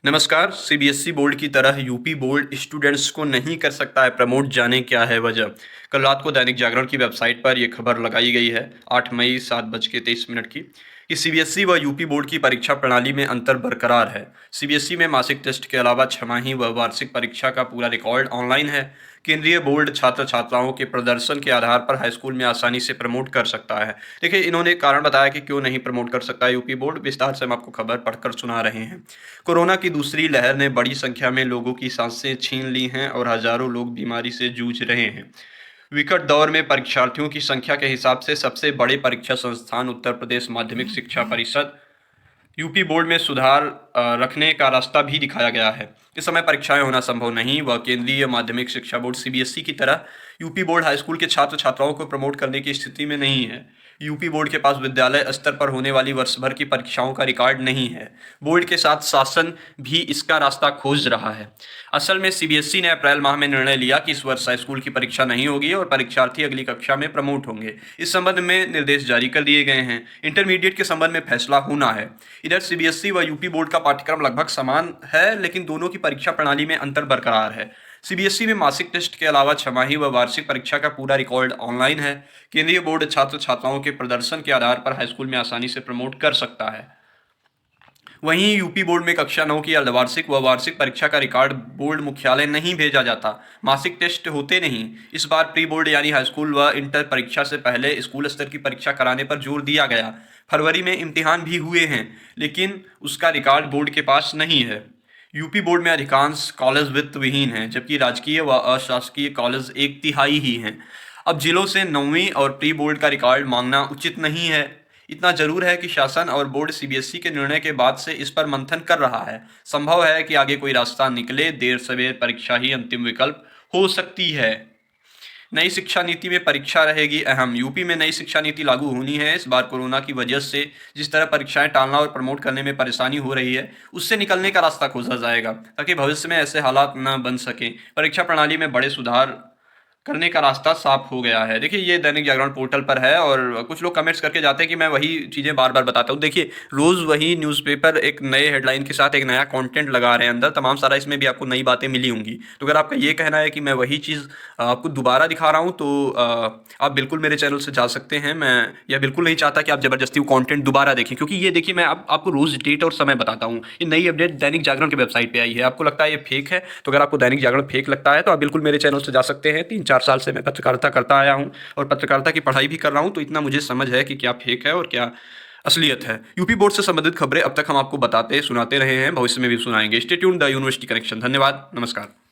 नमस्कार। CBSE board की तरह यूपी बोर्ड स्टूडेंट्स को नहीं कर सकता है प्रमोट, जाने क्या है वजह। कल रात को दैनिक जागरण की वेबसाइट पर यह खबर लगाई गई है 8 मई 7:23 की कि सीबीएसई व यूपी बोर्ड की परीक्षा प्रणाली में अंतर बरकरार है। सीबीएसई में मासिक टेस्ट के अलावा छमाही व वार्षिक परीक्षा का पूरा रिकॉर्ड ऑनलाइन है। केंद्रीय बोर्ड छात्र छात्राओं के प्रदर्शन के आधार पर हाई स्कूल में आसानी से प्रमोट कर सकता है। देखिए, इन्होंने कारण बताया कि क्यों नहीं प्रमोट कर सकता है यूपी बोर्ड। विस्तार से हम आपको खबर पढ़कर सुना रहे हैं। कोरोना की दूसरी लहर ने बड़ी संख्या में लोगों की सांसें छीन ली हैं और हजारों लोग बीमारी से जूझ रहे हैं। विकट दौर में परीक्षार्थियों की संख्या के हिसाब से सबसे बड़े परीक्षा संस्थान उत्तर प्रदेश माध्यमिक शिक्षा परिषद यूपी बोर्ड में सुधार रखने का रास्ता भी दिखाया गया है। इस समय परीक्षाएं होना संभव नहीं। वह केंद्रीय माध्यमिक शिक्षा बोर्ड सीबीएसई की तरह यूपी बोर्ड हाई स्कूल के छात्र छात्राओं को प्रमोट करने की स्थिति में नहीं है। यूपी बोर्ड के पास विद्यालय स्तर पर होने वाली वर्ष भर की परीक्षाओं का रिकॉर्ड नहीं है। बोर्ड के साथ शासन भी इसका रास्ता खोज रहा है। असल में सीबीएसई ने अप्रैल माह में निर्णय लिया कि इस वर्ष हाई स्कूल की परीक्षा नहीं होगी और परीक्षार्थी अगली कक्षा में प्रमोट होंगे। इस संबंध में निर्देश जारी कर दिए गए हैं। इंटरमीडिएट के संबंध में फैसला होना है। इधर सीबीएसई व यूपी बोर्ड का पाठ्यक्रम लगभग समान है, लेकिन दोनों की परीक्षा प्रणाली में अंतर बरकरार है। सीबीएसई में मासिक टेस्ट के अलावा छमाही व वार्षिक परीक्षा का पूरा रिकॉर्ड ऑनलाइन है। केंद्रीय बोर्ड छात्र छात्राओं के प्रदर्शन के आधार पर हाई स्कूल में आसानी से प्रमोट कर सकता है। वहीं यूपी बोर्ड में कक्षा 9 की अर्धवार्षिक व वार्षिक परीक्षा का रिकॉर्ड बोर्ड मुख्यालय नहीं भेजा जाता। मासिक टेस्ट होते नहीं। इस बार प्री बोर्ड यानी हाई स्कूल व इंटर परीक्षा से पहले स्कूल स्तर की परीक्षा कराने पर जोर दिया गया। फरवरी में इम्तिहान भी हुए हैं, लेकिन उसका रिकॉर्ड बोर्ड के पास नहीं है। यूपी बोर्ड में अधिकांश कॉलेज वित्त विहीन हैं, जबकि राजकीय व अशासकीय कॉलेज 1/3 ही हैं। अब जिलों से 9वीं और प्री बोर्ड का रिकॉर्ड मांगना उचित नहीं है। इतना जरूर है कि शासन और बोर्ड सीबीएसई के निर्णय के बाद से इस पर मंथन कर रहा है। संभव है कि आगे कोई रास्ता निकले। देर सवेर परीक्षा ही अंतिम विकल्प हो सकती है। नई शिक्षा नीति में परीक्षा रहेगी अहम। यूपी में नई शिक्षा नीति लागू होनी है। इस बार कोरोना की वजह से जिस तरह परीक्षाएं टालना और प्रमोट करने में परेशानी हो रही है, उससे निकलने का रास्ता खोजा जाएगा ताकि भविष्य में ऐसे हालात न बन सके। परीक्षा प्रणाली में बड़े सुधार करने का रास्ता साफ हो गया है। देखिए, ये दैनिक जागरण पोर्टल पर है और कुछ लोग कमेंट्स करके जाते हैं कि मैं वही चीज़ें बार बार बताता हूँ। देखिए, रोज़ वही न्यूज़पेपर एक नए हेडलाइन के साथ एक नया कंटेंट लगा रहे हैं अंदर, तमाम सारा इसमें भी आपको नई बातें मिली होंगी। तो अगर आपका ये कहना है कि मैं वही चीज़ आपको दोबारा दिखा रहा हूँ, तो आप बिल्कुल मेरे चैनल से जा सकते हैं। मैं यह बिल्कुल नहीं चाहता कि आप ज़बरदस्ती वो कॉन्टेंट दोबारा देखें, क्योंकि ये देखिए, मैं आपको रोज़ डेट और समय बताता हूँ। ये नई अपडेट दैनिक जागरण की वेबसाइट पर आई है। आपको लगता है ये फेक है, तो अगर आपको दैनिक जागरण फेक लगता है तो आप बिल्कुल मेरे चैनल से जा सकते हैं। 3-4 साल से मैं पत्रकारिता करता आया हूँ और पत्रकारिता की पढ़ाई भी कर रहा हूँ, तो इतना मुझे समझ है कि क्या फेक है और क्या असलियत है। यूपी बोर्ड से संबंधित खबरें अब तक हम आपको बताते सुनाते रहे हैं, भविष्य में भी सुनाएंगे। Stay tuned the university connection. धन्यवाद, नमस्कार।